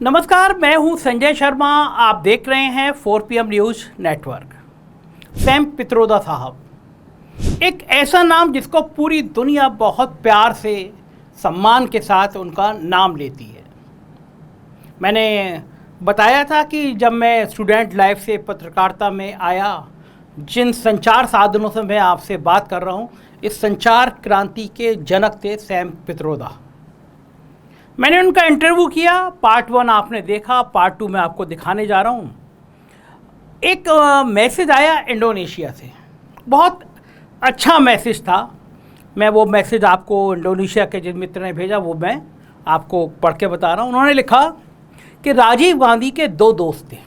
नमस्कार, मैं हूं संजय शर्मा। आप देख रहे हैं 4PM news network. Sam Pitroda साहब, एक ऐसा नाम जिसको पूरी दुनिया बहुत प्यार से, सम्मान के साथ उनका नाम लेती है। मैंने बताया था कि जब मैं स्टूडेंट लाइफ से पत्रकारिता में आया, जिन संचार साधनों से मैं आपसे बात कर रहा हूं, इस संचार क्रांति के जनक थे सैम पित्रोदा। मैंने उनका इंटरव्यू किया। पार्ट 1 आपने देखा, पार्ट 2 मैं आपको दिखाने जा रहा हूँ। एक मैसेज आया इंडोनेशिया से, बहुत अच्छा मैसेज था। मैं वो मैसेज आपको इंडोनेशिया के जिन मित्र ने भेजा वो मैं आपको पढ़ के बता रहा हूँ। उन्होंने लिखा कि राजीव गांधी के 2 दोस्त थे।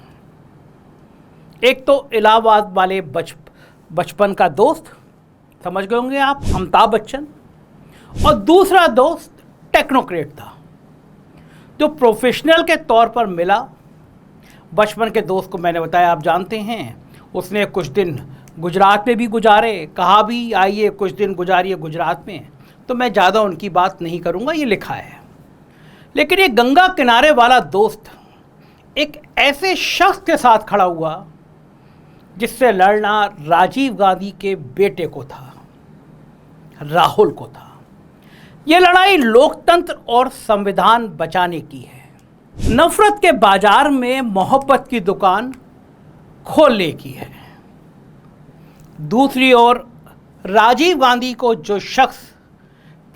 एक तो इलाहाबाद वाले बचपन का दोस्त, समझ गए होंगे आप, अमिताभ बच्चन, और दूसरा दोस्त टेक्नोक्रेट था जो प्रोफेशनल के तौर पर मिला। बचपन के दोस्त को मैंने बताया, आप जानते हैं, उसने कुछ दिन गुजरात में भी गुजारे, कहा भी आइए कुछ दिन गुजारिए गुजरात में। तो मैं ज़्यादा उनकी बात नहीं करूँगा, ये लिखा है। लेकिन ये गंगा किनारे वाला दोस्त एक ऐसे शख्स के साथ खड़ा हुआ जिससे लड़ना राजीव गांधी के बेटे को था, राहुल को था। ये लड़ाई लोकतंत्र और संविधान बचाने की है। नफरत के बाजार में मोहब्बत की दुकान खोलने की है। दूसरी ओर राजीव गांधी को जो शख्स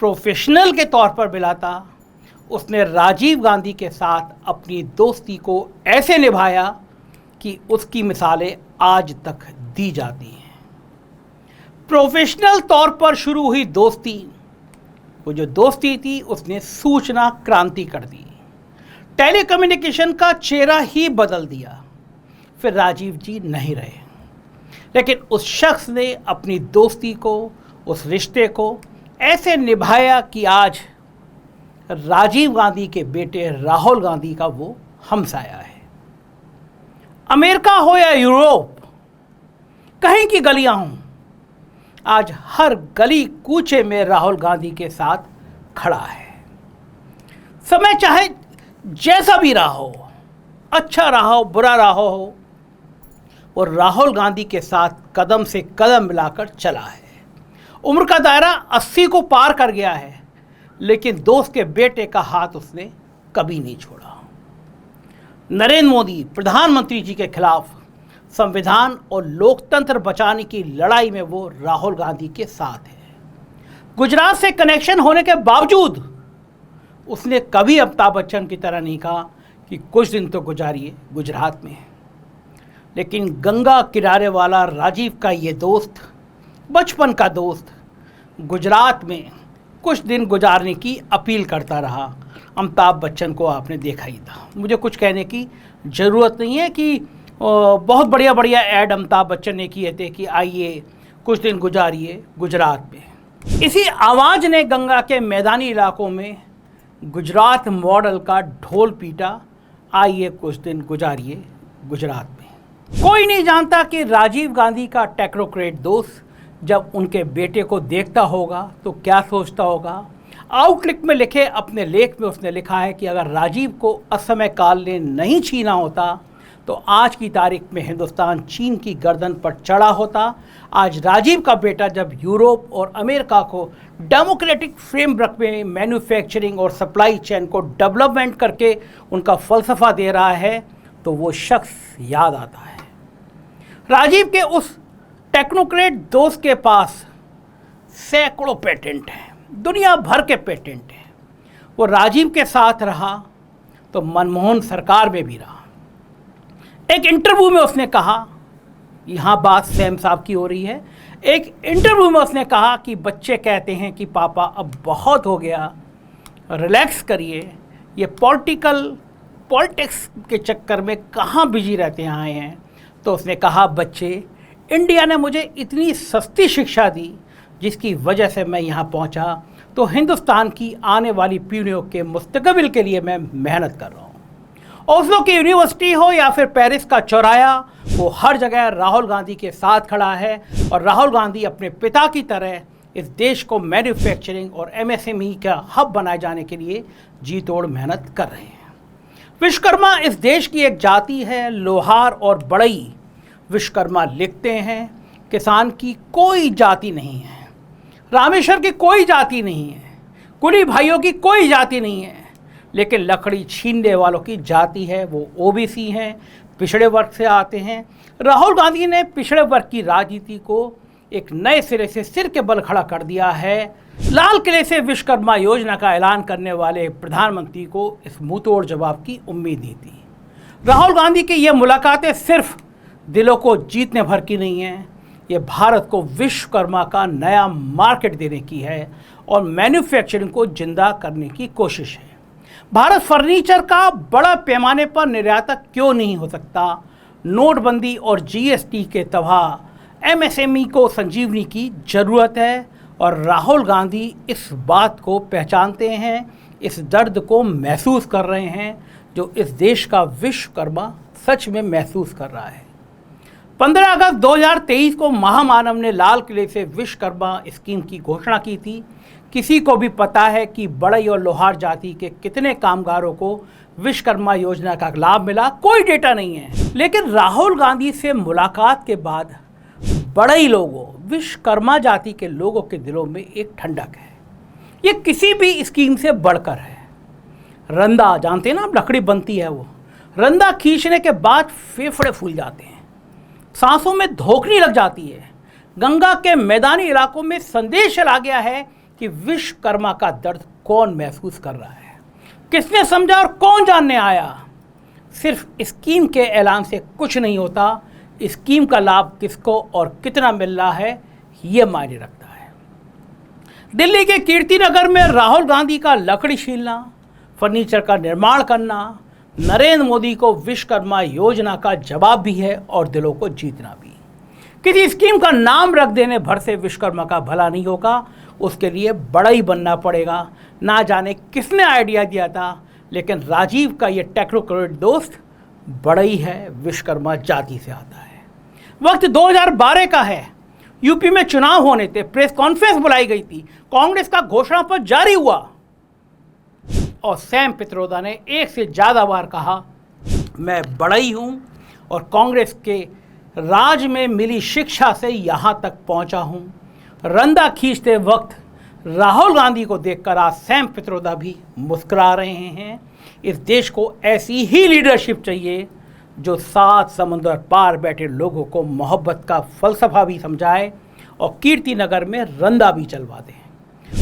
प्रोफेशनल के तौर पर मिला था, उसने राजीव गांधी के साथ अपनी दोस्ती को ऐसे निभाया कि उसकी मिसालें आज तक दी जाती हैं। प्रोफेशनल तौर पर शुरू हुई दोस्ती, वो जो दोस्ती थी, उसने सूचना क्रांति कर दी, टेलीकम्युनिकेशन का चेहरा ही बदल दिया। फिर राजीव जी नहीं रहे, लेकिन उस शख्स ने अपनी दोस्ती को, उस रिश्ते को ऐसे निभाया कि आज राजीव गांधी के बेटे राहुल गांधी का वो हमसाया है। अमेरिका हो या यूरोप, कहीं की गलियां हों, आज हर गली कूचे में राहुल गांधी के साथ खड़ा है। समय चाहे जैसा भी रहा हो, अच्छा रहा हो, बुरा रहा हो, और राहुल गांधी के साथ कदम से कदम मिलाकर चला है। उम्र का दायरा 80 को पार कर गया है, लेकिन दोस्त के बेटे का हाथ उसने कभी नहीं छोड़ा। नरेंद्र मोदी प्रधानमंत्री जी के खिलाफ संविधान और लोकतंत्र बचाने की लड़ाई में वो राहुल गांधी के साथ है। गुजरात से कनेक्शन होने के बावजूद उसने कभी अमिताभ बच्चन की तरह नहीं कहा कि कुछ दिन तो गुजारिए गुजरात में। लेकिन गंगा किनारे वाला राजीव का ये दोस्त, बचपन का दोस्त, गुजरात में कुछ दिन गुजारने की अपील करता रहा। अमिताभ बच्चन को आपने देखा ही था। मुझे कुछ कहने की ज़रूरत नहीं है कि बहुत बढ़िया बढ़िया ऐड अमिताभ बच्चन ने किए थे कि आइए कुछ दिन गुजारिए गुजरात में। इसी आवाज़ ने गंगा के मैदानी इलाकों में गुजरात मॉडल का ढोल पीटा, आइए कुछ दिन गुजारिए गुजरात में। कोई नहीं जानता कि राजीव गांधी का टेक्नोक्रेट दोस्त जब उनके बेटे को देखता होगा तो क्या सोचता होगा। आउटलुक में लिखे अपने लेख में उसने लिखा है कि अगर राजीव को असमय काल ने नहीं छीना होता तो आज की तारीख में हिंदुस्तान चीन की गर्दन पर चढ़ा होता। आज राजीव का बेटा जब यूरोप और अमेरिका को डेमोक्रेटिक फ्रेमवर्क में मैन्युफैक्चरिंग और सप्लाई चेन को डेवलपमेंट करके उनका फ़लसफ़ा दे रहा है, तो वो शख्स याद आता है। राजीव के उस टेक्नोक्रेट दोस्त के पास सैकड़ों पेटेंट हैं, दुनिया भर के पेटेंट हैं। वो राजीव के साथ रहा तो मनमोहन सरकार में भी रहा। एक इंटरव्यू में उसने कहा, यहाँ बात सैम साहब की हो रही है, एक इंटरव्यू में उसने कहा कि बच्चे कहते हैं कि पापा अब बहुत हो गया, रिलैक्स करिए, ये पॉलिटिक्स के चक्कर में कहाँ बिजी रहते आए हैं। तो उसने कहा, बच्चे, इंडिया ने मुझे इतनी सस्ती शिक्षा दी जिसकी वजह से मैं यहाँ पहुँचा, तो हिंदुस्तान की आने वाली पीढ़ियों के मुस्तकबिल के लिए मैं मेहनत कर रहा हूँ। ओस्लो की यूनिवर्सिटी हो या फिर पेरिस का चौराया, वो हर जगह राहुल गांधी के साथ खड़ा है। और राहुल गांधी अपने पिता की तरह इस देश को मैन्युफैक्चरिंग और एमएसएमई का हब बनाए जाने के लिए जी तोड़ मेहनत कर रहे हैं। विश्वकर्मा इस देश की एक जाति है। लोहार और बढ़ई विश्वकर्मा लिखते हैं। किसान की कोई जाति नहीं है। रामेश्वर की कोई जाति नहीं है। कुली भाइयों की कोई जाति नहीं है। लेकिन लकड़ी छीनने वालों की जाति है। वो ओबीसी हैं, पिछड़े वर्ग से आते हैं। राहुल गांधी ने पिछड़े वर्ग की राजनीति को एक नए सिरे से सिर के बल खड़ा कर दिया है। लाल किले से विश्वकर्मा योजना का ऐलान करने वाले प्रधानमंत्री को इस मुंहतोड़ जवाब की उम्मीद नहीं थी। राहुल गांधी की ये मुलाकातें सिर्फ दिलों को जीतने भर की नहीं है, ये भारत को विश्वकर्मा का नया मार्केट देने की है और मैन्युफैक्चरिंग को जिंदा करने की कोशिश है। भारत फर्नीचर का बड़ा पैमाने पर निर्यातक क्यों नहीं हो सकता? नोटबंदी और जीएसटी के तबाह एमएसएमई को संजीवनी की जरूरत है और राहुल गांधी इस बात को पहचानते हैं, इस दर्द को महसूस कर रहे हैं जो इस देश का विश्वकर्मा सच में महसूस कर रहा है। 15 अगस्त 2023 को महामानव ने लाल किले से विश्वकर्मा स्कीम की घोषणा की थी। किसी को भी पता है कि बढ़ई और लोहार जाति के कितने कामगारों को विश्वकर्मा योजना का लाभ मिला? कोई डेटा नहीं है। लेकिन राहुल गांधी से मुलाकात के बाद बढ़ई लोगों, विश्वकर्मा जाति के लोगों के दिलों में एक ठंडक है। ये किसी भी स्कीम से बढ़कर है। रंदा जानते हैं ना आप, लकड़ी बनती है वो। रंदा खींचने के बाद फेफड़े फूल जाते हैं, सांसों में धोखनी लग जाती है। गंगा के मैदानी इलाकों में संदेश चला गया है कि विश्वकर्मा का दर्द कौन महसूस कर रहा है, किसने समझा और कौन जानने आया। सिर्फ स्कीम के ऐलान से कुछ नहीं होता। स्कीम का लाभ किसको और कितना मिल रहा है ये मायने रखता है। दिल्ली के कीर्तिनगर में राहुल गांधी का लकड़ी छीलना, फर्नीचर का निर्माण करना नरेंद्र मोदी को विश्वकर्मा योजना का जवाब भी है और दिलों को जीतना भी। किसी स्कीम का नाम रख देने भर से विश्वकर्मा का भला नहीं होगा, उसके लिए बढ़ई बनना पड़ेगा। ना जाने किसने आइडिया दिया था, लेकिन राजीव का ये टेक्नोक्रेट दोस्त बढ़ई है, विश्वकर्मा जाति से आता है। वक्त 2012 का है। यूपी में चुनाव होने थे, प्रेस कॉन्फ्रेंस बुलाई गई थी, कांग्रेस का घोषणा पत्र जारी हुआ और सैम पित्रोदा ने एक से ज़्यादा बार कहा मैं बढ़ई हूं और कांग्रेस के राज में मिली शिक्षा से यहां तक पहुंचा हूं। रंदा खींचते वक्त राहुल गांधी को देखकर आज सैम पित्रोदा भी मुस्कुरा रहे हैं। इस देश को ऐसी ही लीडरशिप चाहिए जो 7 समुंदर पार बैठे लोगों को मोहब्बत का फलसफा भी समझाए और कीर्तिनगर में रंदा भी चलवा दे।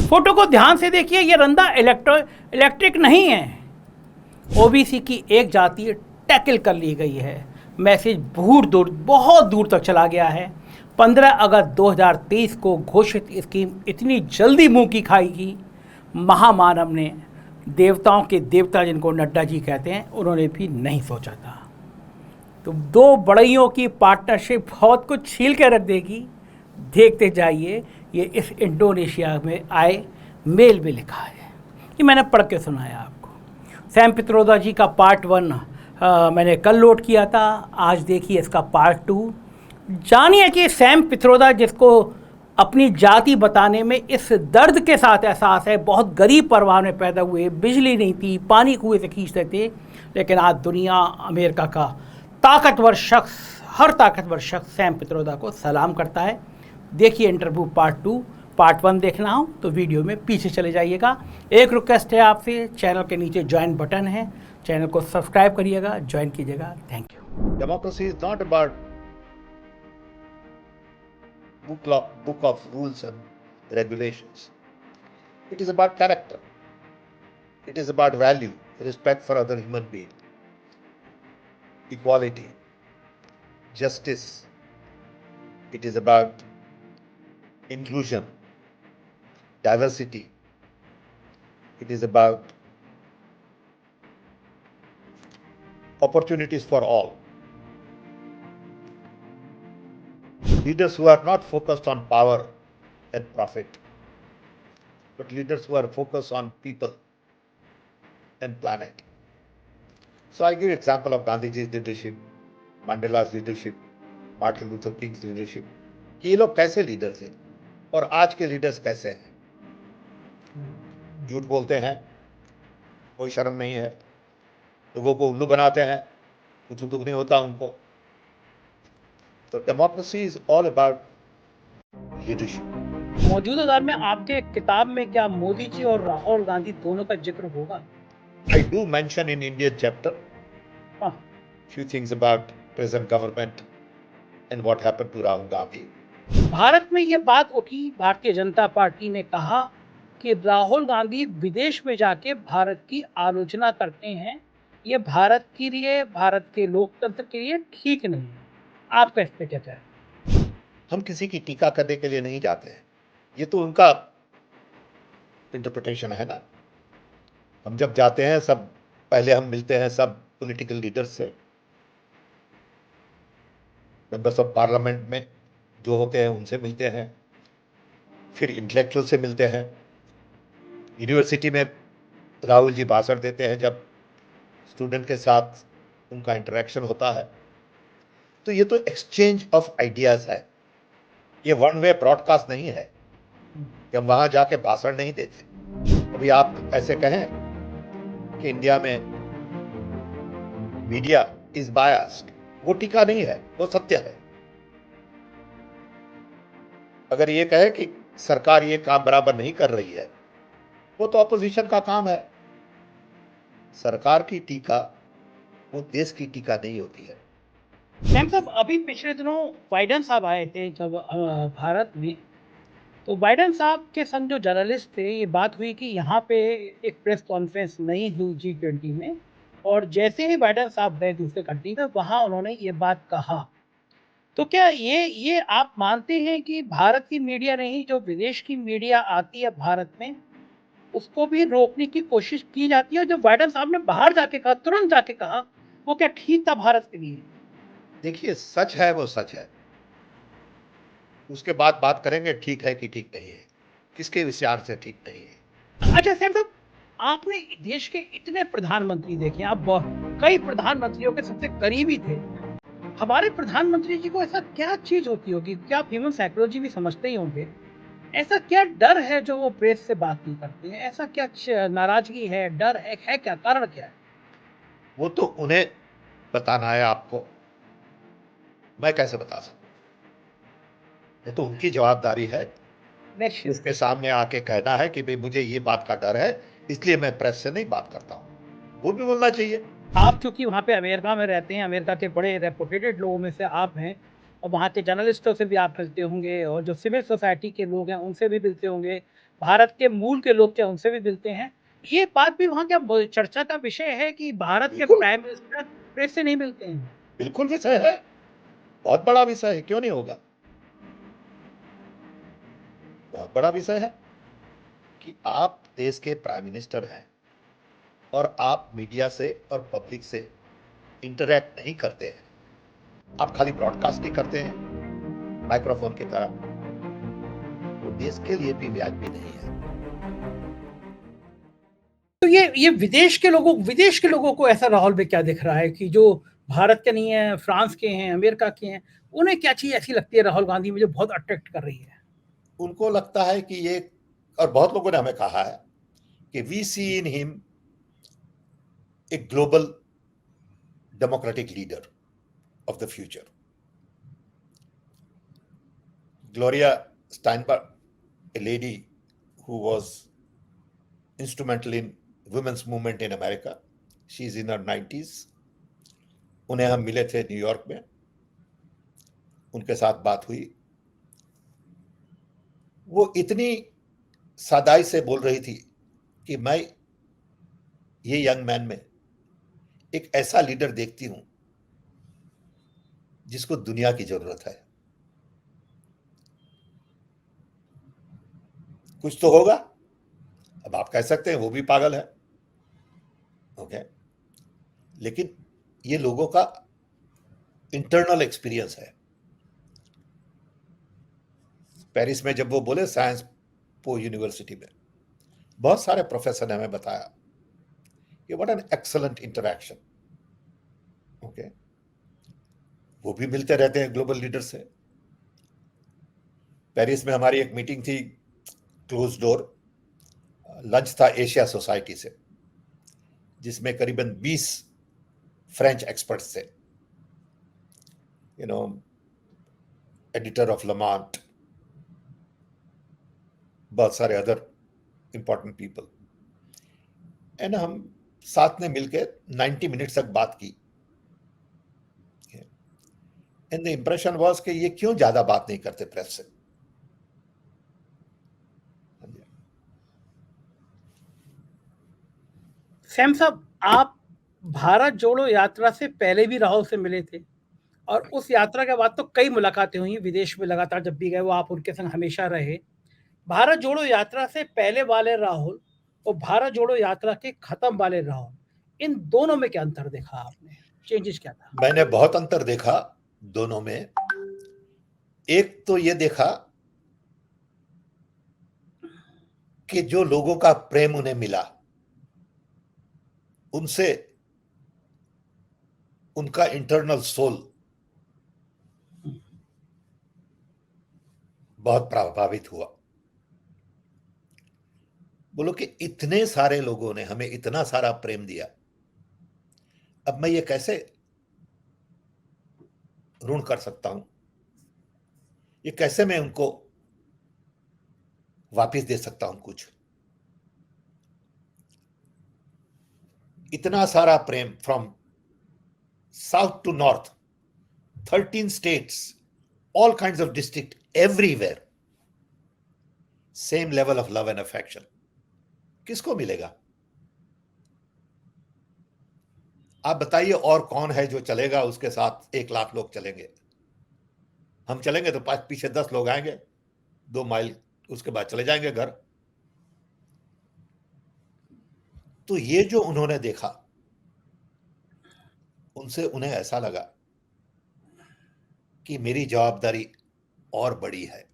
फोटो को ध्यान से देखिए, ये रंदा इलेक्ट्रिक नहीं है। ओबीसी की एक जाति टैकल कर ली गई है। मैसेज बहुत दूर तक चला गया है। 15 अगस्त 2023 को घोषित स्कीम इतनी जल्दी मुंह की खाएगी, महामानव ने, देवताओं के देवता जिनको नड्डा जी कहते हैं, उन्होंने भी नहीं सोचा था। तो दो बढ़इयों की पार्टनरशिप बहुत कुछ छील के रख देगी। देखते जाइए। ये इस इंडोनेशिया में आए मेल में लिखा है, ये मैंने पढ़ के सुनाया आपको। सैम पित्रोदा जी का पार्ट 1 मैंने कल लोड किया था, आज देखिए इसका पार्ट 2। जानिए कि सैम पित्रोदा, जिसको अपनी जाति बताने में इस दर्द के साथ एहसास है, बहुत गरीब परिवार में पैदा हुए, बिजली नहीं थी, पानी कुएं से खींचते थे, लेकिन आज दुनिया, अमेरिका का ताकतवर शख्स, हर ताकतवर शख्स सैम पित्रोदा को सलाम करता है। देखिए इंटरव्यू पार्ट 2। पार्ट 1 देखना हो तो वीडियो में पीछे चले जाइएगा। एक रिक्वेस्ट है आपसे, चैनल के नीचे ज्वाइन बटन है, चैनल को सब्सक्राइब करिएगा, ज्वाइन कीजिएगा। Thank you. Democracy is not about book of rules and regulations. It is about character. It is about value, respect for other human beings, equality, justice. It is about inclusion, diversity. It is about opportunities for all. Leaders who are not focused on power and profit, but leaders who are focused on people and planet. So I give example of Gandhiji's leadership, Mandela's leadership, Martin Luther King's leadership. ये लोग कैसे leader थे और आज के leaders कैसे हैं? झूठ बोलते हैं, कोई शर्म नहीं है, लोगों को उल्लू बनाते हैं, कुछ दुख नहीं होता उनको। तो democracy is all about leadership. मौजूदा दौर में आपके किताब में क्या मोदी जी और राहुल गांधी दोनों का जिक्र होगा? I do mention in Indian chapter हाँ, few things about present government and what happened to Rahul Gandhi. Bharat में ये बात उठी, भारतीय जनता पार्टी ने कहा कि राहुल गांधी विदेश में जाके भारत की आलोचना करते हैं। ये भारत के लिए, भारत के लोकतंत्र के लिए ठीक नहीं है। आपका इस पे क्या कहना है? हम किसी की टीका करने के लिए नहीं जाते हैं, ये तो उनका इंटरप्रिटेशन है ना। हम जब जाते हैं सब पहले हम मिलते हैं सब पॉलिटिकल लीडर्स से, मेंबर्स ऑफ पार्लियामेंट में जो होते हैं उनसे मिलते हैं, फिर इंटेलेक्चुअल से मिलते हैं। यूनिवर्सिटी में राहुल जी भाषण देते हैं, जब स्टूडेंट के साथ उनका इंटरेक्शन होता है। तो ये तो एक्सचेंज ऑफ आइडियाज है, ये वन वे ब्रॉडकास्ट नहीं है कि हम वहां जाके भाषण नहीं देते। अभी आप ऐसे कहें कि इंडिया में मीडिया इज बायस्ड, वो टीका नहीं है, वो सत्य है। अगर ये कहे कि सरकार ये काम बराबर नहीं कर रही है, वो तो अपोजिशन का काम है। सरकार की टीका वो देश की टीका नहीं होती है। मैम साहब, अभी पिछले दिनों बाइडेन साहब आए थे जब भारत में, तो बाइडेन साहब के संग जो जर्नलिस्ट थे, ये बात हुई कि यहाँ पे एक प्रेस कॉन्फ्रेंस नहीं हुई G20 में, और जैसे ही बाइडेन साहब गए दूसरे कंट्री में, वहाँ उन्होंने ये बात कहा। तो क्या ये आप मानते हैं कि भारत की मीडिया नहीं, जो विदेश की मीडिया आती है भारत में, उसको भी रोकने की कोशिश की जाती है? और जो बाइडेन साहब ने बाहर जाके कहा, तुरंत जाके कहा, वो क्या ठीक था भारत के लिए? देखिए, सच है वो सच है, उसके बाद बात करेंगे ठीक है कि ठीक नहीं है, किसके विचार से ठीक नहीं है। अच्छा सैम साहब, आपने देश के इतने प्रधानमंत्री देखे, आप कई प्रधानमंत्रियों के सबसे करीबी थे। हमारे प्रधानमंत्री जी को ऐसा क्या चीज होती होगी, क्या आप ह्यूमन साइकोलॉजी भी समझते ही होंगे, ऐसा क्या डर है जो वो प्रेस से बात नहीं करते हैं? ऐसा क्या नाराजगी है, डर है क्या, कारण क्या है? वो तो उन्हें बताना है आपको, मैं कैसे बता सकता हूं? ये तो उनकी जवाबदारी है, नेक्स्ट। उसके सामने आके कहना है कि भाई मुझे ये बात का डर है, इसलिए मैं प्रेस से नहीं बात करता हूं। वो भी बोलना चाहिए। आप चूंकि वहाँ पे अमेरिका में रहते हैं, अमेरिका के बड़े रेपुटेटेड लोगों में से आप हैं, और वहाँ के जर्नलिस्टों से भी आप मिलते होंगे, और जो सिविल सोसाइटी के लोग हैं उनसे भी मिलते होंगे, भारत के मूल के लोग क्या उनसे भी मिलते हैं। ये बात भी वहाँ क्या चर्चा का विषय है कि भारत के बिल्कुल प्राइम मिनिस्टर प्रेस से नहीं मिलते हैं? बिल्कुल विषय है, बहुत बड़ा विषय है, क्यों नहीं होगा। बहुत बड़ा विषय है कि आप देश के प्राइम मिनिस्टर हैं और आप मीडिया से और पब्लिक से इंटरैक्ट नहीं करते हैं, आप खाली ब्रॉडकास्टिंग करते हैं माइक्रोफोन की तरह, वो देश के लिए भी वाजिबी नहीं है। तो ये विदेश के लोगों को ऐसा राहुल में क्या दिख रहा है कि जो भारत के नहीं है, फ्रांस के हैं, अमेरिका के हैं, उन्हें क्या चीज ऐसी लगती है राहुल गांधी में जो बहुत अट्रैक्ट कर रही है? उनको लगता है कि ये, और बहुत लोगों ने हमें कहा है कि we see in him a global democratic leader of the future. Gloria Steinberg, a lady who was instrumental in women's movement in America, she is in her 90s, उन्हें हम मिले थे न्यूयॉर्क में, उनके साथ बात हुई। वो इतनी सादाई से बोल रही थी कि मैं ये यंग मैन में एक ऐसा लीडर देखती हूं जिसको दुनिया की जरूरत है। कुछ तो होगा, अब आप कह सकते हैं वो भी पागल है, ओके, लेकिन ये लोगों का इंटरनल एक्सपीरियंस है। पेरिस में जब वो बोले साइंस पो यूनिवर्सिटी में, बहुत सारे प्रोफेसर ने हमें बताया कि what an excellent interaction, okay. वो भी मिलते रहते हैं ग्लोबल लीडर से। पेरिस में हमारी एक मीटिंग थी, क्लोज डोर लंच था एशिया सोसाइटी से, जिसमें करीबन 20 फ्रेंच एक्सपर्ट से, एडिटर ऑफ लमांट, बहुत सारे अदर इंपॉर्टेंट पीपल, एंड हम साथ में मिलकर 90 मिनट तक बात की। एंड द इंप्रेशन वाज कि ये क्यों ज्यादा बात नहीं करते प्रेस से। सैम साहब, आप भारत जोड़ो यात्रा से पहले भी राहुल से मिले थे और उस यात्रा के बाद तो कई मुलाकातें हुई, विदेश में लगातार जब भी गए वो आप उनके संग हमेशा रहे। भारत जोड़ो यात्रा से पहले वाले राहुल और भारत जोड़ो यात्रा के खत्म वाले राहुल, इन दोनों में क्या अंतर देखा आपने? चेंजेस क्या था? मैंने बहुत अंतर देखा दोनों में। एक तो ये देखा कि जो लोगों का प्रेम उन्हें मिला, उनसे उनका इंटरनल सोल बहुत प्रभावित हुआ। बोलो कि इतने सारे लोगों ने हमें इतना सारा प्रेम दिया, अब मैं ये कैसे ऋण कर सकता हूं, ये कैसे मैं उनको वापस दे सकता हूं कुछ। इतना सारा प्रेम from south to north, 13 states, all kinds of district, everywhere, same level of love and affection, किसको मिलेगा? आप बताइए और कौन है जो चलेगा उसके साथ 1 लाख लोग चलेंगे? हम चलेंगे तो पास पीछे 10 लोग आएंगे, 2 माइल, उसके बाद चले जाएंगे घर। तो ये जो उन्होंने देखा, उनसे उन्हें ऐसा लगा कि मेरी जवाबदारी और बड़ी है।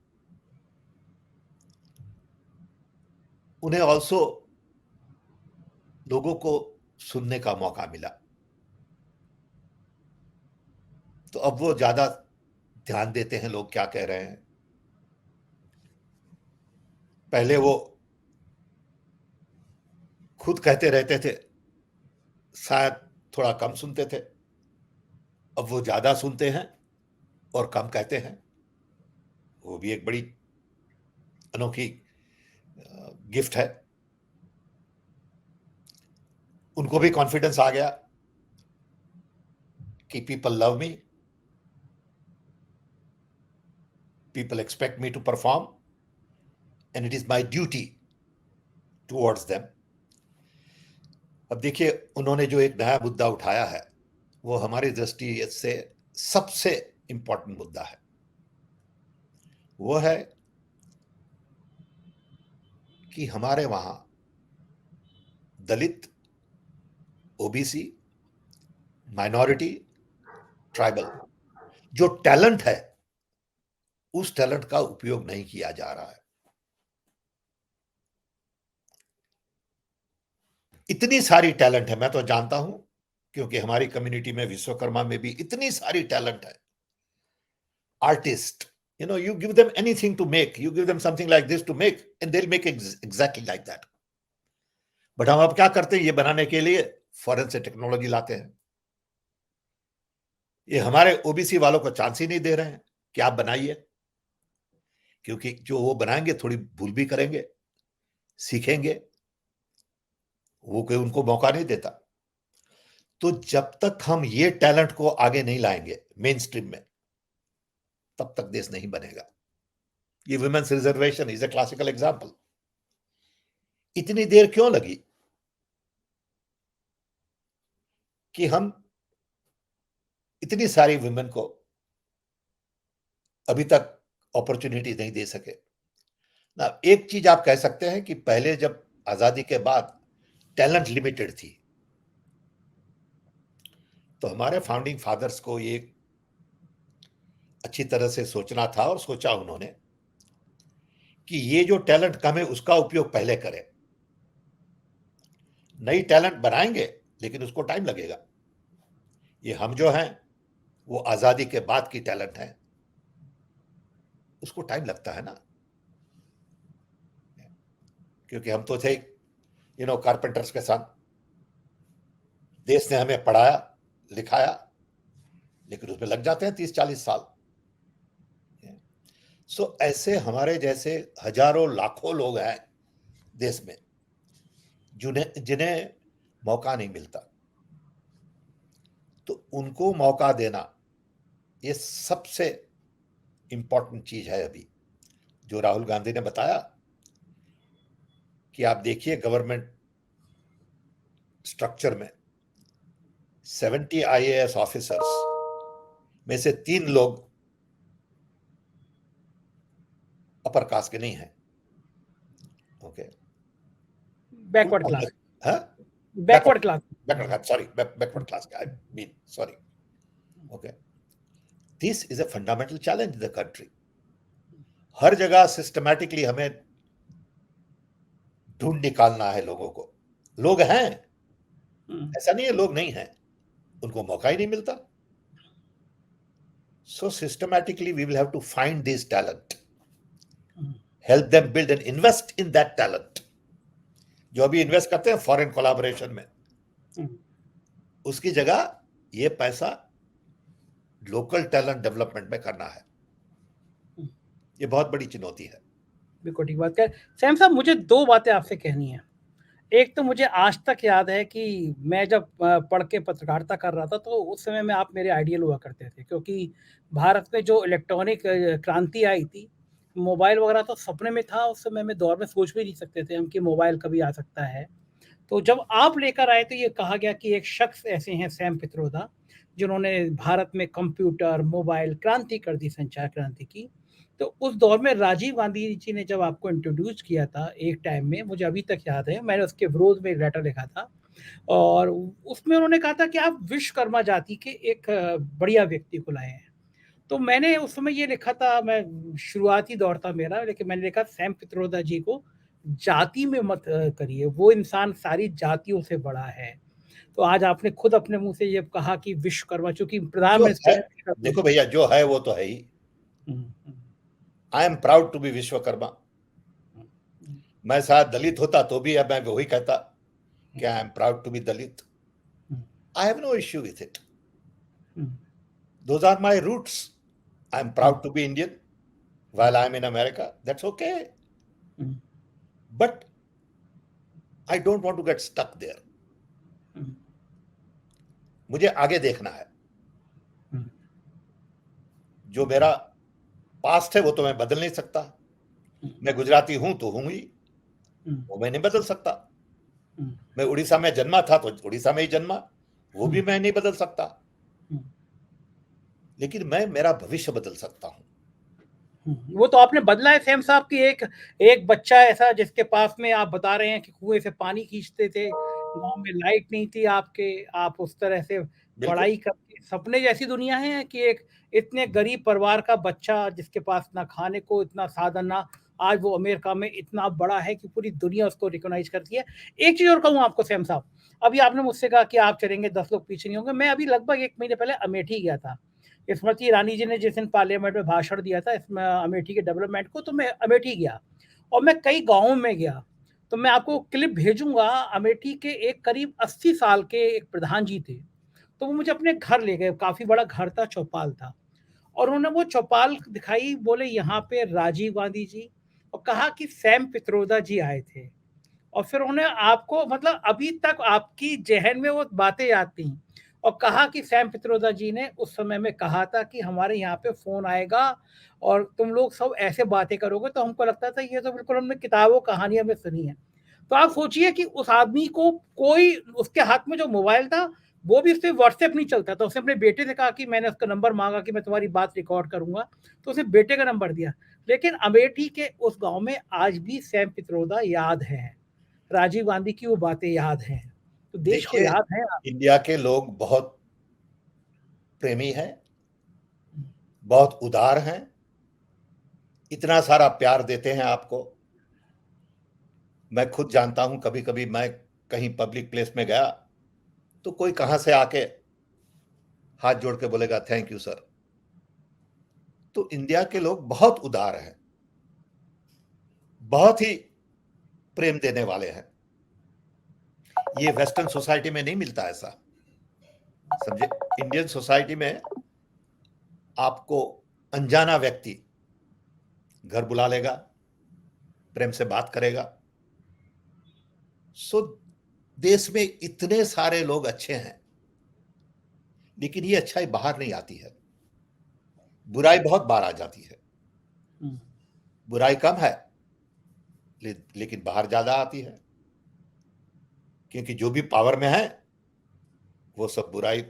उन्हें ऑल्सो लोगों को सुनने का मौका मिला, तो अब वो ज्यादा ध्यान देते हैं लोग क्या कह रहे हैं। पहले वो खुद कहते रहते थे, शायद थोड़ा कम सुनते थे, अब वो ज्यादा सुनते हैं और कम कहते हैं। वो भी एक बड़ी अनोखी गिफ्ट है। उनको भी कॉन्फिडेंस आ गया कि people love me, people expect me to perform, and it is my duty towards them. अब देखिए, उन्होंने जो एक नया मुद्दा उठाया है, वो हमारी दृष्टि से सबसे इंपॉर्टेंट मुद्दा है। वो है कि हमारे वहां दलित, ओबीसी, माइनॉरिटी, ट्राइबल जो टैलेंट है, उस टैलेंट का उपयोग नहीं किया जा रहा है। इतनी सारी टैलेंट है, मैं तो जानता हूं, क्योंकि हमारी कम्युनिटी में विश्वकर्मा में भी इतनी सारी टैलेंट है। Artist, you give them anything to make, you give them something like this to make, and they'll make exactly like that. But हम अब क्या करते हैं, ये बनाने के लिए फॉरेन से टेक्नोलॉजी लाते हैं। ये हमारे ओबीसी वालों को चांस ही नहीं दे रहे हैं कि आप बनाइए, क्योंकि जो वो बनाएंगे थोड़ी भूल भी करेंगे, सीखेंगे, वो कोई उनको मौका नहीं देता। तो जब तक हम ये टैलेंट को आगे नहीं लाएंगे मेन स्ट्रीम में, तब तक देश नहीं बनेगा। ये women's reservation is a classical example. इतनी देर क्यों लगी कि हम इतनी सारी वुमेन को अभी तक अपॉर्चुनिटी नहीं दे सके ना? एक चीज आप कह सकते हैं कि पहले जब आजादी के बाद टैलेंट लिमिटेड थी, तो हमारे फाउंडिंग फादर्स को ये अच्छी तरह से सोचना था, और सोचा उन्होंने कि ये जो टैलेंट कम है उसका उपयोग पहले करें। नई टैलेंट बनाएंगे लेकिन उसको टाइम लगेगा। ये हम जो हैं वो आजादी के बाद की टैलेंट है, उसको टाइम लगता है ना, क्योंकि हम तो थे कारपेंटर्स के साथ। देश ने हमें पढ़ाया, लिखाया, लेकिन उसमें लग जाते हैं 30-40 साल। सो ऐसे हमारे जैसे हजारों लाखों लोग हैं देश में जिन्हें जिन्हें मौका नहीं मिलता, तो उनको मौका देना ये सबसे इंपॉर्टेंट चीज है। अभी जो राहुल गांधी ने बताया कि आप देखिए गवर्नमेंट स्ट्रक्चर में 70 आईएएस ऑफिसर्स में से 3 लोग अपर कास्ट के नहीं हैं। ओके, बैकवर्ड क्लास, हाँ, backward class. Backward, sorry, backward class का, I mean, sorry. Okay, this is a fundamental challenge in the country. हर जगह सिस्टमैटिकली हमें ढूंढ निकालना है लोगों को। लोग हैं, ऐसा नहीं है लोग नहीं हैं, उनको मौका ही नहीं मिलता। So systematically we will have to find this talent, help them build and invest in that talent. जो अभी इन्वेस्ट करते हैं फॉरेन कोलैबोरेशन में, उसकी जगह ये पैसा लोकल टैलेंट डेवलपमेंट में करना है। ये बहुत बड़ी चुनौती है। बिल्कुल ठीक बात है सैम साहब। मुझे 2 बातें आपसे कहनी है। एक तो मुझे आज तक याद है कि मैं जब पढ़ के पत्रकारिता कर रहा था, तो उस समय में आप मेरे आइडियल हुआ करते थे, क्योंकि भारत में जो इलेक्ट्रॉनिक क्रांति आई थी, मोबाइल वगैरह तो सपने में था उस समय में, दौर में सोच भी नहीं सकते थे हम कि मोबाइल कभी आ सकता है। तो जब आप लेकर आए तो ये कहा गया कि एक शख्स ऐसे हैं सैम पित्रोदा, जिन्होंने भारत में कंप्यूटर, मोबाइल क्रांति कर दी, संचार क्रांति की। तो उस दौर में राजीव गांधी जी ने जब आपको इंट्रोड्यूस किया था एक टाइम में, मुझे अभी तक याद है, मैंने उसके विरोध में एक लेटर लिखा था, और उसमें उन्होंने कहा था कि आप विश्वकर्मा जाति के एक बढ़िया व्यक्ति को लाए हैं। तो मैंने उस समय ये लिखा था, मैं शुरुआती दौर था मेरा, लेकिन मैंने लिखा सैम पित्रोदा जी को जाति में मत करिए, वो इंसान सारी जातियों से बड़ा है। तो आज आपने खुद अपने मुंह से ये कहा कि विश्वकर्मा, चूंकि जो है, प्रधानमंत्री देखो भैया, जो है वो तो है ही। I am proud to be Vishwakarma. मैं शायद दलित होता तो भी अब मैं वही कहता कि I am proud to be Dalit. I have no issue with it. Those are my roots. I'm proud to be Indian while I'm in America. That's okay. But I don't want to get stuck there. मुझे आगे देखना है। जो मेरा past है वो तो मैं बदल नहीं सकता। मैं गुजराती हूं तो हूं ही, वो मैं नहीं बदल सकता। मैं उड़ीसा में जन्मा था तो उड़ीसा में ही जन्मा, वो भी मैं नहीं बदल सकता। लेकिन मैं मेरा भविष्य बदल सकता हूं। वो तो आपने बदला है सैम साहब की। एक बच्चा ऐसा जिसके पास में आप बता रहे हैं कि कुएं से पानी खींचते थे, गांव में लाइट नहीं थी आपके, आप उस तरह से पढ़ाई करके सपने जैसी दुनिया है कि एक इतने गरीब परिवार का बच्चा जिसके पास ना खाने को इतना साधन ना, आज वो अमेरिका में इतना बड़ा है कि पूरी दुनिया उसको रिकॉग्नाइज करती है। एक चीज और कहूँ आपको सैम साहब, अभी आपने मुझसे कहा कि आप चलेंगे 10 लोग पीछे नहीं होंगे। मैं अभी लगभग 1 महीने पहले अमेठी गया था। स्मृति ईरानी जी ने जिस दिन पार्लियामेंट में भाषण दिया था इसमें अमेठी के डेवलपमेंट को, तो मैं अमेठी गया और मैं कई गांवों में गया। तो मैं आपको क्लिप भेजूंगा। अमेठी के एक करीब 80 साल के एक प्रधान जी थे, तो वो मुझे अपने घर ले गए। काफी बड़ा घर था, चौपाल था, और उन्होंने वो चौपाल दिखाई, बोले यहाँ पे राजीव गांधी जी, और कहा कि सैम पित्रोदा जी आए थे। और फिर उन्होंने आपको, मतलब अभी तक आपकी जहन में वो बातें याद थी, और कहा कि सैम पित्रोदा जी ने उस समय में कहा था कि हमारे यहाँ पे फोन आएगा और तुम लोग सब ऐसे बातें करोगे। तो हमको लगता था ये तो बिल्कुल हमने किताबों कहानियों में सुनी है। तो आप सोचिए कि उस आदमी को कोई, उसके हाथ में जो मोबाइल था वो भी उससे व्हाट्सएप नहीं चलता था। उसने अपने बेटे से कहा कि मैंने उसका नंबर मांगा कि मैं तुम्हारी बात रिकॉर्ड करूंगा, तो उसने बेटे का नंबर दिया। लेकिन अमेठी के उस गांव में आज भी सैम पित्रोदा याद है, राजीव गांधी की वो बातें याद हैं, तो देश को देखिए, याद है। इंडिया के लोग बहुत प्रेमी हैं, बहुत उदार हैं, इतना सारा प्यार देते हैं आपको। मैं खुद जानता हूं, कभी कभी मैं कहीं पब्लिक प्लेस में गया तो कोई कहां से आके हाथ जोड़ के बोलेगा थैंक यू सर। तो इंडिया के लोग बहुत उदार हैं, बहुत ही प्रेम देने वाले हैं। ये वेस्टर्न सोसाइटी में नहीं मिलता ऐसा। समझे, इंडियन सोसाइटी में आपको अनजाना व्यक्ति घर बुला लेगा, प्रेम से बात करेगा। सो देश में इतने सारे लोग अच्छे हैं, लेकिन ये अच्छाई बाहर नहीं आती है, बुराई बहुत बाहर आ जाती है। बुराई कम है, लेकिन बाहर ज्यादा आती है, क्योंकि जो भी पावर में है वो सब बुराई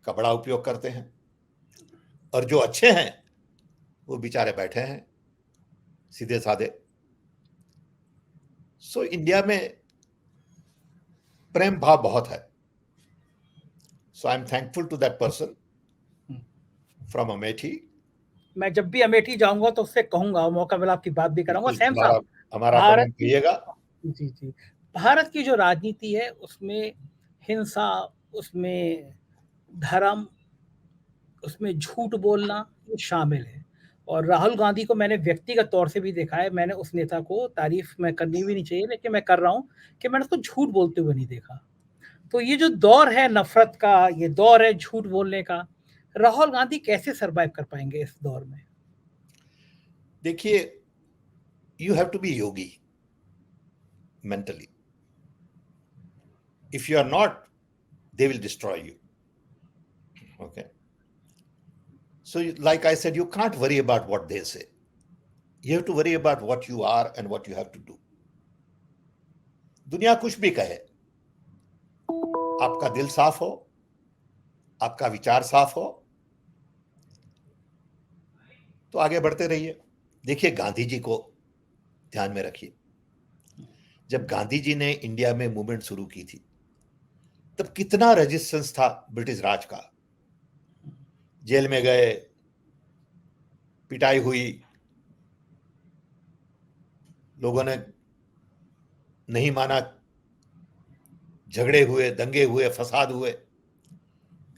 का बड़ा उपयोग करते हैं, और जो अच्छे हैं वो बेचारे बैठे हैं सीधे साधे। सो इंडिया में प्रेम भाव बहुत है। So I am thankful to that person from Amethi. मैं जब भी अमेठी जाऊंगा तो उससे कहूंगा, मौका मिला आपकी बात भी कराऊंगा। सैम हमारा साहब, हमारा भारत कमेंट कहिएगा। जी जी, भारत की जो राजनीति है उसमें हिंसा, उसमें धर्म, उसमें झूठ बोलना ये शामिल है। और राहुल गांधी को मैंने व्यक्तिगत तौर से भी देखा है। मैंने उस नेता को, तारीफ मैं करनी भी नहीं चाहिए लेकिन मैं कर रहा हूँ, कि मैंने उसको झूठ बोलते हुए नहीं देखा। तो ये जो दौर है नफरत का, ये दौर है झूठ बोलने का, राहुल गांधी कैसे सरवाइव कर पाएंगे इस दौर में? देखिए, you have to be yogi mentally. If you are not, they will destroy you. Okay. So, like I said, you can't worry about what they say. You have to worry about what you are and what you have to do. दुनिया कुछ भी कहे, आपका दिल साफ हो, आपका विचार साफ हो, तो आगे बढ़ते रहिए। देखिए, गांधी जी को ध्यान में रखिए। जब गांधी जी ने इंडिया में मूवमेंट शुरू की थी, तब कितना रेजिस्टेंस था ब्रिटिश राज का। जेल में गए, पिटाई हुई, लोगों ने नहीं माना, झगड़े हुए, दंगे हुए, फसाद हुए।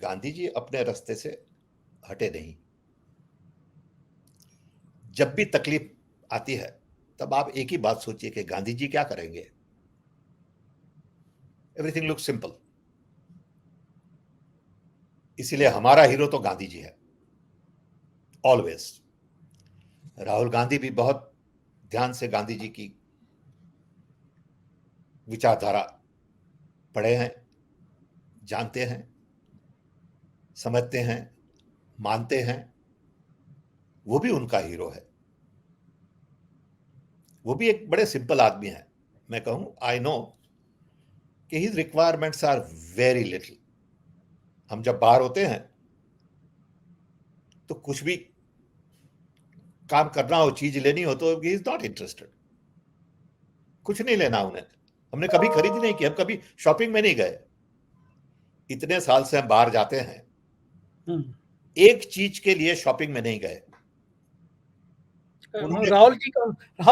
गांधी जी अपने रास्ते से हटे नहीं। जब भी तकलीफ आती है, तब आप एक ही बात सोचिए कि गांधी जी क्या करेंगे। Everything look simple. इसीलिए हमारा हीरो तो गांधी जी है, ऑलवेज। राहुल गांधी भी बहुत ध्यान से गांधी जी की विचारधारा पढ़े हैं, जानते हैं, समझते हैं, मानते हैं। वो भी उनका हीरो है। वो भी एक बड़े सिंपल आदमी है। मैं कहूं, आई नो कि his requirements are very little. हम जब बाहर होते हैं तो कुछ भी काम करना हो, चीज लेनी हो, तो ही इज नॉट इंटरेस्टेड। कुछ नहीं लेना उन्हें। हमने कभी खरीदी नहीं की, हम कभी शॉपिंग में नहीं गए। इतने साल से हम बाहर जाते हैं, एक चीज के लिए शॉपिंग में नहीं गए। उन्होंने राहुल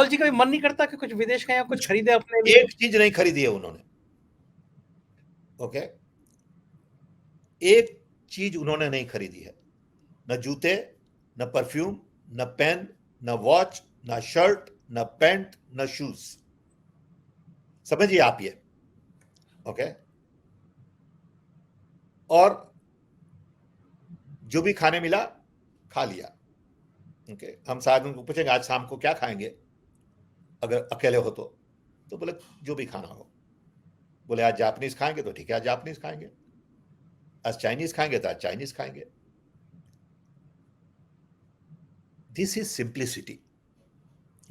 जी का भी मन नहीं करता कि कुछ विदेश का या कुछ खरीदे अपने लिए? एक चीज नहीं खरीदी है उन्होंने। ओके, एक चीज उन्होंने नहीं खरीदी है। न जूते, न परफ्यूम, न पेन, न वॉच, न शर्ट, न पैंट, न शूज। समझिए आप ये। ओके। और जो भी खाने मिला, खा लिया। ओके। हम शायद उनको पूछेंगे आज शाम को क्या खाएंगे, अगर अकेले हो तो बोले जो भी खाना हो। बोले आज जापानीज खाएंगे तो ठीक है, आज जापानीज खाएंगे। आज चाइनीज खाएंगे तो आज चाइनीज खाएंगे। This is simplicity.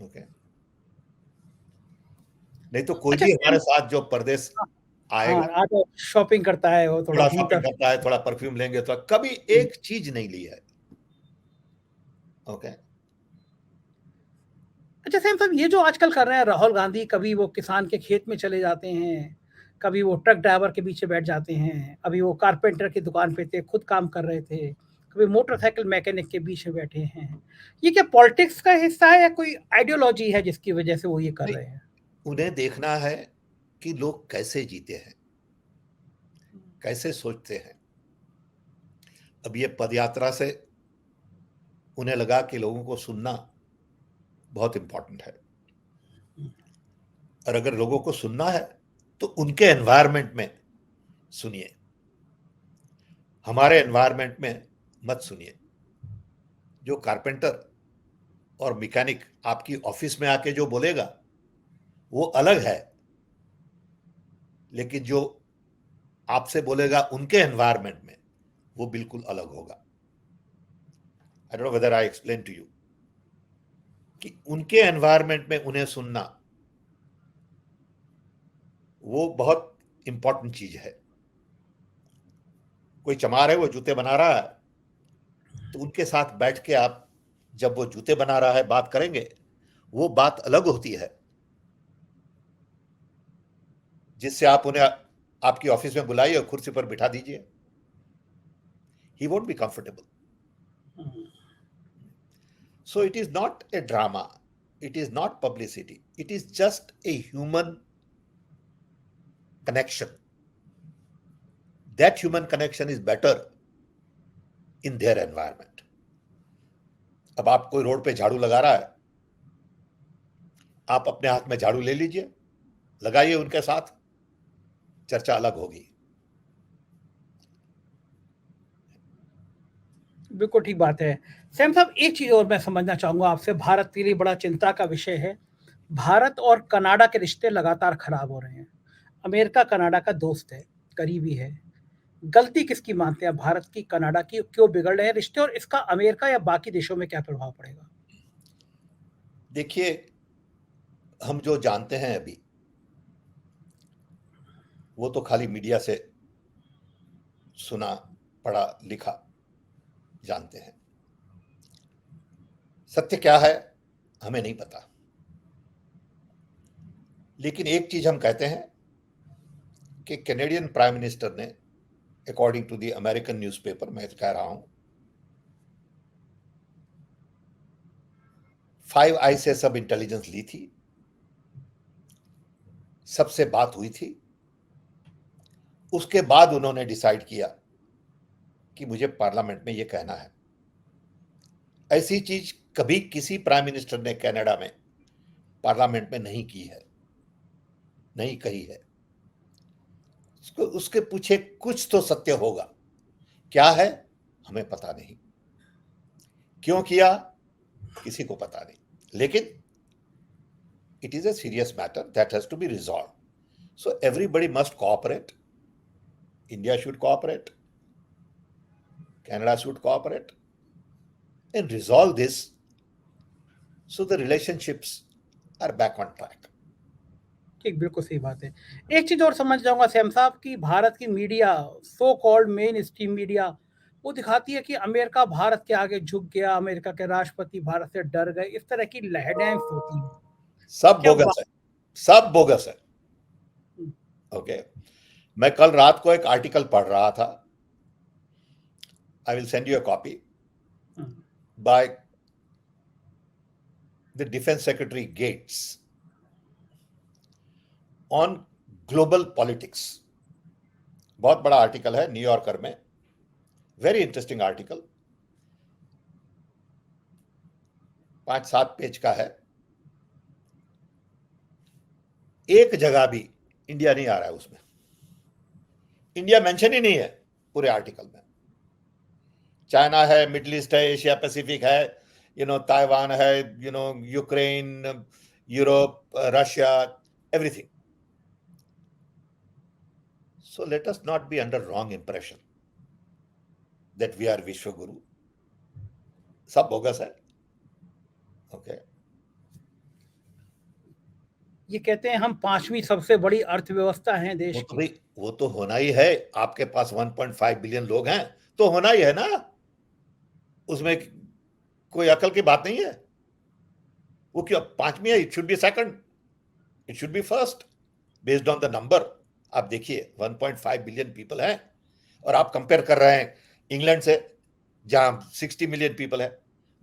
ओके। नहीं तो कोई भी हमारे साथ जो परदेश आएगा, तो शॉपिंग करता है, वो थोड़ा शॉपिंग करता है, थोड़ा परफ्यूम लेंगे, तो कभी एक चीज नहीं ली है। ओके। अच्छा सैम साहब, ये जो आजकल कर रहे हैं राहुल गांधी, कभी वो किसान के खेत में चले जाते हैं, कभी वो ट्रक ड्राइवर के पीछे बैठ जाते हैं, अभी वो कारपेंटर की दुकान पे थे, खुद काम कर रहे थे, कभी मोटरसाइकिल मैकेनिक के बीच में बैठे हैं। ये क्या पॉलिटिक्स का हिस्सा है या कोई आइडियोलॉजी है जिसकी वजह से वो ये कर रहे हैं? उन्हें देखना है कि लोग कैसे जीते हैं, कैसे सोचते हैं। अब ये पदयात्रा से उन्हें लगा कि लोगों को सुनना बहुत इंपॉर्टेंट है, और अगर लोगों को सुनना है तो उनके एनवायरनमेंट में सुनिए। हमारे एनवायरनमेंट में मत सुनिए। जो कारपेंटर और मैकेनिक आपकी ऑफिस में आके जो बोलेगा वो अलग है, लेकिन जो आपसे बोलेगा उनके एनवायरनमेंट में वो बिल्कुल अलग होगा। I don't know whether I explain to you कि उनके एनवायरनमेंट में उन्हें सुनना वो बहुत इंपॉर्टेंट चीज है। कोई चमार है, वो जूते बना रहा है, तो उनके साथ बैठ के आप जब वो जूते बना रहा है बात करेंगे, वो बात अलग होती है जिससे आप उन्हें आपकी ऑफिस में बुलाइए और कुर्सी पर बिठा दीजिए, he won't be comfortable. So it is not a drama, it is not publicity, it is just a human connection. That human connection is better in their environment. अब आप कोई रोड पे झाड़ू लगा रहा है, आप अपने हाथ में झाड़ू ले लीजिए, लगाइए उनके साथ, चर्चा अलग होगी। बिल्कुल ठीक बात है। सैम साहब, एक चीज़ और मैं समझना चाहूँगा आपसे, भारत के लिए बड़ा चिंता का विषय है। भारत और कनाडा के रिश्ते लगातार खराब हो रहे हैं। अमेरिका कनाडा का दोस्त है, करीबी है। गलती किसकी मानते हैं, भारत की, कनाडा की? क्यों बिगड़ रहे हैं रिश्ते और इसका अमेरिका या बाकी देशों में क्या प्रभाव पड़ेगा? देखिए, हम जो जानते हैं अभी वो तो खाली मीडिया से सुना, पढ़ा, लिखा जानते हैं। सत्य क्या है हमें नहीं पता, लेकिन एक चीज हम कहते हैं कि कैनेडियन प्राइम मिनिस्टर ने, according to the American newspaper, मैं कह रहा हूं, 5 आई से सब इंटेलिजेंस ली थी, सबसे बात हुई थी, उसके बाद उन्होंने डिसाइड किया कि मुझे पार्लियामेंट में यह कहना है। ऐसी चीज कभी किसी प्राइम मिनिस्टर ने कनाडा में पार्लियामेंट में नहीं की है, नहीं कही है। उसके पीछे कुछ तो सत्य होगा, क्या है हमें पता नहीं, क्यों किया किसी को पता नहीं, लेकिन it is a serious matter that has to be resolved. So everybody must cooperate. India should cooperate, Canada should cooperate and resolve this so the relationships are back on track. ठीक, बिल्कुल सही बात है। एक चीज़ और समझ जाऊँगा सैम साहब कि भारत की media, so called main stream media, वो दिखाती है कि अमेरिका भारत के आगे झुक गया, अमेरिका के राष्ट्रपति भारत से डर गए, इस तरह की हेडलाइंस होती हैं। सब क्या बोगस है, सब बोगस है। ओके, मैं कल रात को एक आर्टिकल पढ़ रहा था, I will send you a copy, by the defence secretary Gates on global politics. बहुत बड़ा आर्टिकल है, न्यूयॉर्कर में, वेरी इंटरेस्टिंग आर्टिकल, 5-7 पेज का है। एक जगह भी इंडिया नहीं आ रहा है उसमें, इंडिया मेंशन ही नहीं है पूरे आर्टिकल में। चाइना है, मिडिल ईस्ट है, एशिया पैसिफिक है, ताइवान है, Ukraine, Europe, Russia, everything. So let us not be under wrong impression that we are विश्व गुरु। सब बोगस है। ओके, ये कहते हैं हम 5वीं सबसे बड़ी अर्थव्यवस्था हैं देश की। वो तो होना ही है, आपके पास 1.5 बिलियन लोग हैं तो होना ही है ना, उसमें कोई अकल की बात नहीं है। वो क्यों 5वीं है? It should be second, it should be first based on the number. आप देखिए 1.5 बिलियन पीपल हैं और आप कंपेयर कर रहे हैं इंग्लैंड से जहां 60 मिलियन पीपल है।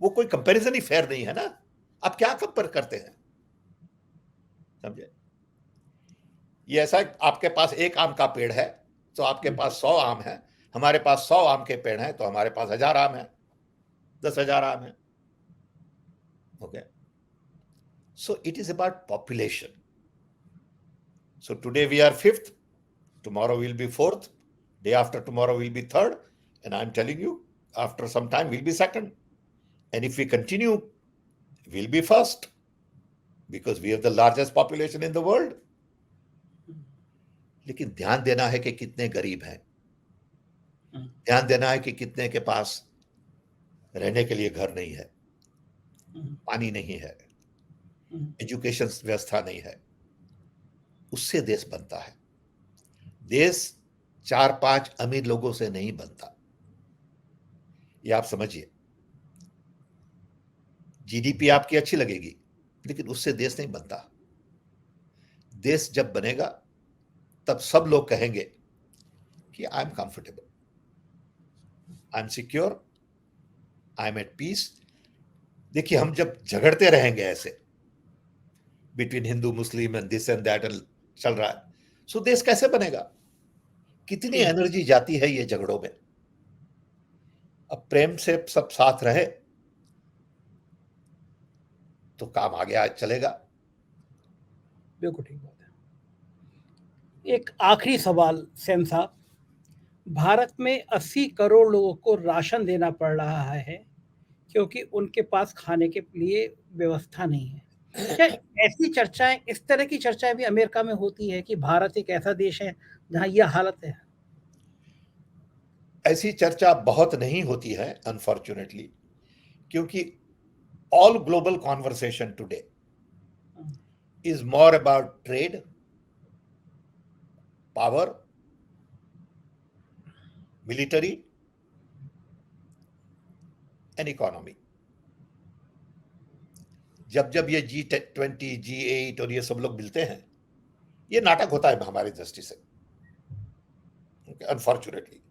वो कोई कंपैरिजन ही फेयर नहीं है ना, आप क्या कंपेयर करते हैं, समझे? ये ऐसा, आपके पास एक आम का पेड़ है तो आपके पास 100 आम है, हमारे पास 100 आम के पेड़ हैं तो हमारे पास 1000 आम है, 10,000 आम है। Okay, so it is about population. So today we are 5th, tomorrow we'll be 4th, day after tomorrow we'll be 3rd, And I'm telling you, after some time, we'll be second. And if we continue, we'll be first. Because we have the largest population in the world. लेकिन ध्यान देना है कि कितने गरीब हैं, ध्यान देना है कि कितने के पास रहने के लिए घर नहीं है, पानी नहीं है, एजुकेशन व्यवस्था नहीं है। उससे देश बनता है। देश 4-5 अमीर लोगों से नहीं बनता, ये आप समझिए। जीडीपी आपकी अच्छी लगेगी, लेकिन उससे देश नहीं बनता। देश जब बनेगा तब सब लोग कहेंगे कि I am comfortable, I am secure, I am at peace. देखिए, हम जब झगड़ते रहेंगे ऐसे between Hindu Muslim and this and that चल रहा है, सो देश कैसे बनेगा? कितनी एनर्जी जाती है ये झगड़ों में। अब प्रेम से सब साथ रहे तो काम आगे आज चलेगा। बिल्कुल ठीक बात है। एक आखिरी सवाल सैम साहब, भारत में 80 करोड़ लोगों को राशन देना पड़ रहा है क्योंकि उनके पास खाने के लिए व्यवस्था नहीं है। क्या ऐसी चर्चाएं, इस तरह की चर्चाएं भी अमेरिका में होती है कि भारत एक ऐसा देश है जहां यह हालत है? ऐसी चर्चा बहुत नहीं होती है अनफॉर्चुनेटली, क्योंकि all global conversation today is more about trade, power, military, and economy. जब जब ये G20, G8 और ये सब लोग मिलते हैं, ये नाटक होता है हमारी दृष्टि से। अनफॉर्चुनेटली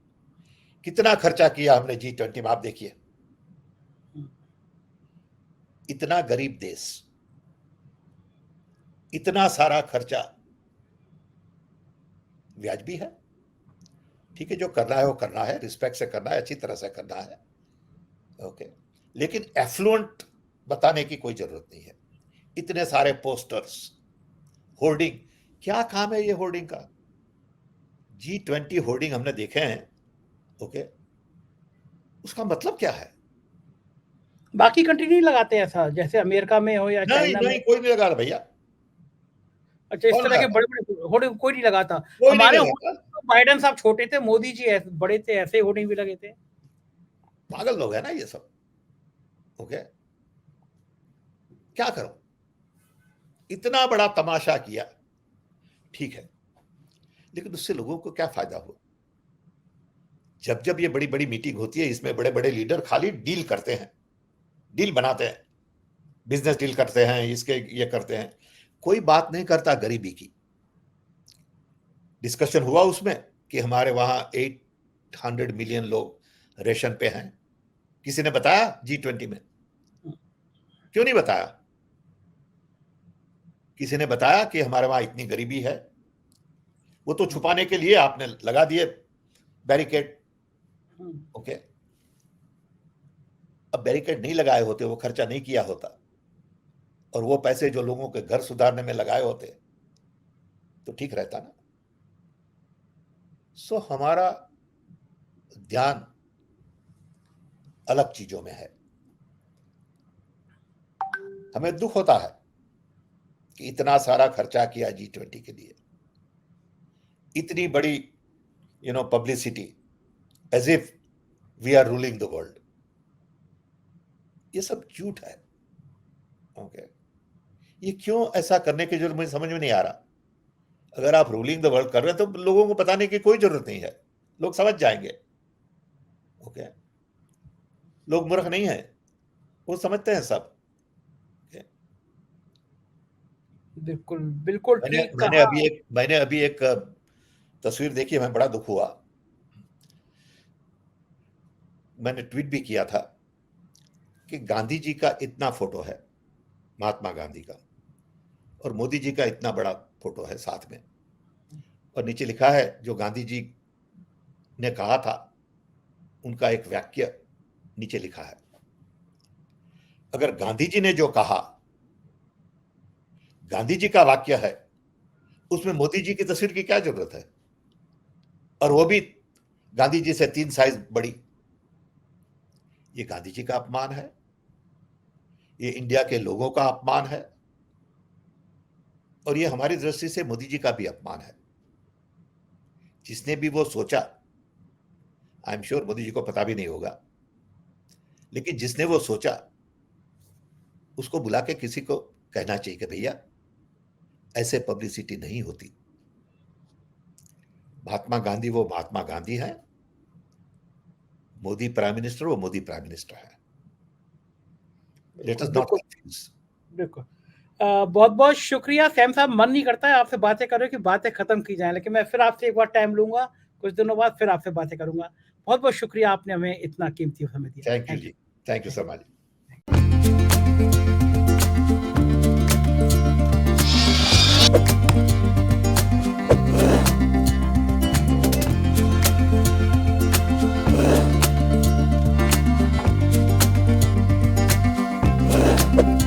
कितना खर्चा किया हमने G20 में, आप देखिए। इतना गरीब देश, इतना सारा खर्चा व्याजबी है? ठीक है, जो करना है वो करना है, रिस्पेक्ट से करना है, अच्छी तरह से करना है, ओके। लेकिन एफ्लुएंट बताने की कोई जरूरत नहीं है। इतने सारे पोस्टर्स, होर्डिंग, क्या काम है ये होर्डिंग का? G20 होर्डिंग हमने देखे हैं, ओके। उसका मतलब क्या है? बाकी कंट्री नहीं लगाते ऐसा, जैसे अमेरिका में हो या चाइना में? नहीं, कोई नहीं लगा रहा भैया। अच्छा, इस कौन तरह के लगाता? बड़े-बड़े होर्डिंग कोई नहीं लगाता। कोई नहीं हमारे लगाता। तो बाइडेन साहब छोटे थे, मोदी जी बड़े थे, ऐसे होर्डिंग भी लगे थे। पागल लोग हैं ना ये सब, ओके। क्या करो, इतना बड़ा तमाशा किया, ठीक है, लेकिन उससे लोगों को क्या फायदा हुआ? जब जब ये बड़ी बड़ी मीटिंग होती है, इसमें बड़े बड़े लीडर खाली डील करते हैं, डील बनाते हैं, बिजनेस डील करते हैं, इसके ये करते हैं, कोई बात नहीं करता गरीबी की। डिस्कशन हुआ उसमें कि हमारे वहां 800 मिलियन लोग रेशन पे हैं, किसी ने बताया G20 में? क्यों नहीं बताया? किसी ने बताया कि हमारे वहां इतनी गरीबी है? वो तो छुपाने के लिए आपने लगा दिए बैरिकेड, ओके। अब बैरिकेड नहीं लगाए होते, वो खर्चा नहीं किया होता, और वो पैसे जो लोगों के घर सुधारने में लगाए होते तो ठीक रहता ना। सो हमारा ध्यान अलग चीजों में है। हमें दुख होता है कि इतना सारा खर्चा किया G20 के लिए, इतनी बड़ी publicity, as if we are ruling the world. ये सब झूठ है, ओके। ये क्यों ऐसा करने की जरूरत मुझे समझ में नहीं आ रहा। अगर आप रूलिंग द वर्ल्ड कर रहे हैं तो लोगों को बताने की कोई जरूरत नहीं है, लोग समझ जाएंगे, ओके। लोग मूर्ख नहीं है, वो समझते हैं सब। बिल्कुल बिल्कुल मैंने ठीक मैंने कहा। अभी एक तस्वीर देखी, मैं बड़ा दुख हुआ। मैंने ट्वीट भी किया था कि गांधी जी का इतना फोटो है, महात्मा गांधी का, और मोदी जी का इतना बड़ा फोटो है साथ में, और नीचे लिखा है जो गांधी जी ने कहा था, उनका एक वाक्य नीचे लिखा है। अगर गांधी जी ने जो कहा, गांधी जी का वाक्य है, उसमें मोदी जी की तस्वीर की क्या जरूरत है? और वो भी गांधी जी से 3 साइज बड़ी। ये गांधी जी का अपमान है, ये इंडिया के लोगों का अपमान है, और ये हमारी दृष्टि से मोदी जी का भी अपमान है। जिसने भी वो सोचा, I am sure Modi ji को पता भी नहीं होगा, लेकिन जिसने वो सोचा उसको बुला के किसी को कहना चाहिए कि भैया ऐसे पब्लिसिटी नहीं होती। महात्मा गांधी वो महात्मा गांधी हैं, मोदी प्राइम मिनिस्टर वो मोदी प्राइम मिनिस्टर है। लेट अस नॉट बिल्कुल कंफ्यूज। बिल्कुल। बहुत बहुत शुक्रिया सैम साहब। मन नहीं करता है आपसे बातें कर रहे हो कि बातें खत्म की जाएं, लेकिन मैं फिर आपसे एक बार टाइम लूंगा, कुछ दिनों बाद फिर आपसे बातें करूंगा। बहुत बहुत शुक्रिया, आपने हमें इतना कीमती समय दिया। Thank you ji, thank you so much. you.